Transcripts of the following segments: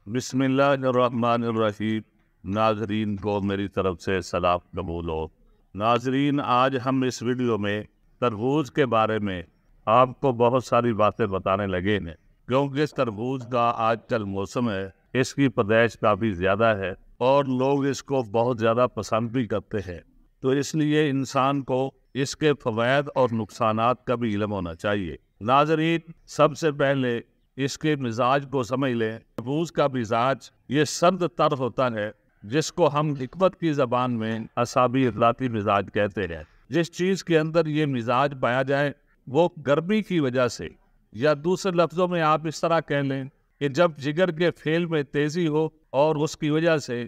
بسم اللہ الرحمن الرحیم۔ ناظرین کو میری طرف سے سلام قبول ہو۔ ناظرین، آج ہم اس ویڈیو میں تربوز کے بارے میں آپ کو بہت ساری باتیں بتانے لگے ہیں، کیونکہ اس تربوز کا آج کل موسم ہے، اس کی پیدائش کافی زیادہ ہے اور لوگ اس کو بہت زیادہ پسند بھی کرتے ہیں، تو اس لیے انسان کو اس کے فوائد اور نقصانات کا بھی علم ہونا چاہیے۔ ناظرین، سب سے پہلے اس کے مزاج کو سمجھ لیں۔ تربوز کا مزاج یہ سرد تر ہوتا ہے، جس کو ہم حکمت کی زبان میں اعصابی اطلاعاتی مزاج کہتے ہیں۔ جس چیز کے اندر یہ مزاج پایا جائے وہ گرمی کی وجہ سے، یا دوسرے لفظوں میں آپ اس طرح کہہ لیں کہ جب جگر کے پھیل میں تیزی ہو اور اس کی وجہ سے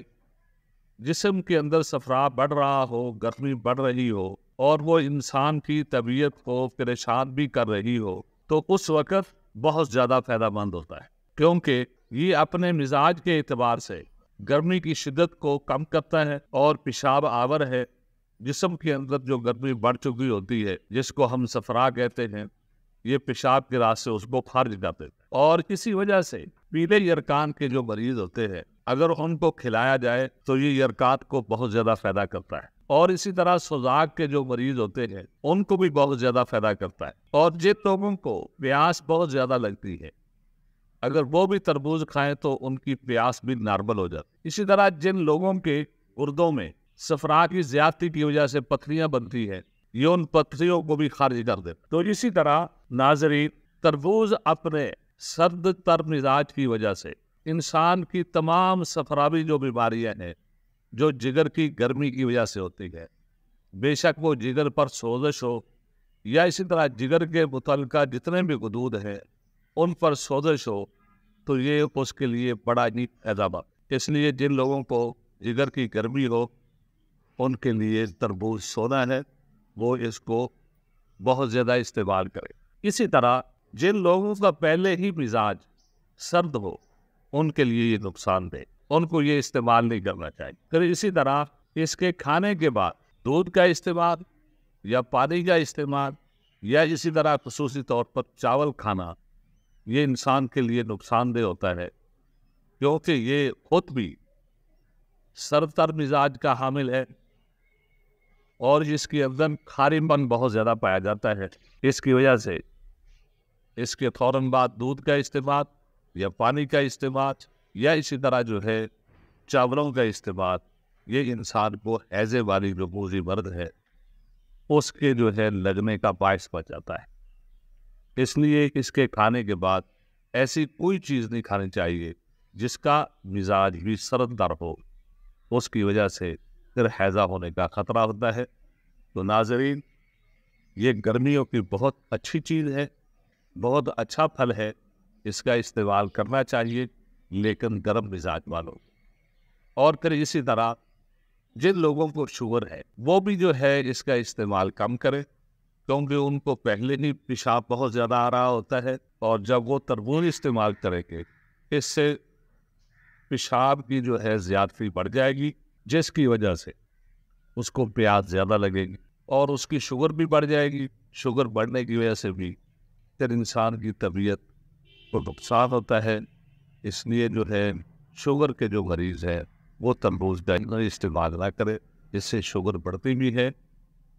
جسم کے اندر صفرا بڑھ رہا ہو، گرمی بڑھ رہی ہو اور وہ انسان کی طبیعت کو پریشان بھی کر رہی ہو، تو اس وقت بہت زیادہ فائدہ مند ہوتا ہے، کیونکہ یہ اپنے مزاج کے اعتبار سے گرمی کی شدت کو کم کرتا ہے اور پیشاب آور ہے، جسم کے اندر جو گرمی بڑھ چکی ہوتی ہے جس کو ہم صفرا کہتے ہیں، یہ پیشاب کے راستے اس کو خارج کر دیتا ہے، اور کسی وجہ سے پیلے یرقان کے جو مریض ہوتے ہیں اگر ان کو کھلایا جائے تو یہ یرقات کو بہت زیادہ فائدہ کرتا ہے، اور اسی طرح سوزاک کے جو مریض ہوتے ہیں ان کو بھی بہت زیادہ فائدہ کرتا ہے، اور جن لوگوں کو پیاس بہت زیادہ لگتی ہے اگر وہ بھی تربوز کھائیں تو ان کی پیاس بھی نارمل ہو جاتی۔ اسی طرح جن لوگوں کے گردوں میں صفرا کی زیادتی کی وجہ سے پتھریاں بنتی ہیں، یہ ان پتھریوں کو بھی خارج کر دیتا۔ تو اسی طرح ناظرین، تربوز اپنے سرد تر مزاج کی وجہ سے انسان کی تمام صفراوی جو بیماریاں ہیں جو جگر کی گرمی کی وجہ سے ہوتی ہے، بے شک وہ جگر پر سوزش ہو یا اسی طرح جگر کے متعلقہ جتنے بھی غدود ہیں ان پر سوزش ہو، تو یہ اس کے لیے بڑا ہی فائدہ مند۔ اس لیے جن لوگوں کو جگر کی گرمی ہو ان کے لیے تربوز سونا ہے، وہ اس کو بہت زیادہ استعمال کرے۔ اسی طرح جن لوگوں کا پہلے ہی مزاج سرد ہو ان کے لیے یہ نقصان دہ، ان کو یہ استعمال نہیں کرنا چاہیے۔ پھر اسی طرح اس کے کھانے کے بعد دودھ کا استعمال یا پانی کا استعمال یا اسی طرح خصوصی طور پر چاول کھانا، یہ انسان کے لیے نقصان دہ ہوتا ہے، کیونکہ یہ خود بھی سرد تر مزاج کا حامل ہے اور اس کے اندر کھاری پن بہت زیادہ پایا جاتا ہے۔ اس کی وجہ سے اس کے فوراً بعد دودھ کا استعمال یا پانی کا استعمال یا اسی طرح جو ہے چاولوں کا استعمال، یہ انسان کو ہیضے والی جو موذی مرض ہے اس کے جو ہے لگنے کا باعث بن جاتا ہے۔ اس لیے اس کے کھانے کے بعد ایسی کوئی چیز نہیں کھانی چاہیے جس کا مزاج بھی سرد تر ہو، اس کی وجہ سے پھر ہیضہ ہونے کا خطرہ ہوتا ہے۔ تو ناظرین، یہ گرمیوں کی بہت اچھی چیز ہے، بہت اچھا پھل ہے، اس کا استعمال کرنا چاہیے لیکن گرم مزاج والوں۔ اور پھر اسی طرح جن لوگوں کو شوگر ہے وہ بھی جو ہے اس کا استعمال کم کرے، کیونکہ ان کو پہلے ہی پیشاب بہت زیادہ آ رہا ہوتا ہے، اور جب وہ تربوز استعمال کریں گے اس سے پیشاب کی جو ہے زیادتی بڑھ جائے گی، جس کی وجہ سے اس کو پیاس زیادہ لگے گی اور اس کی شوگر بھی بڑھ جائے گی۔ شوگر بڑھنے کی وجہ سے بھی پھر انسان کی طبیعت کو نقصان ہوتا ہے۔ اس لیے جو ہے شوگر کے جو مریض ہیں وہ تربوز کا استعمال نہ کرے، جس سے شوگر بڑھتی بھی ہے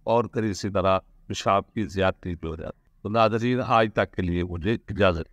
اور پھر اسی طرح پیشاب کی زیادتی بھی ہو جاتی ہے۔ تو ناظرین، آج تک کے لیے مجھے اجازت۔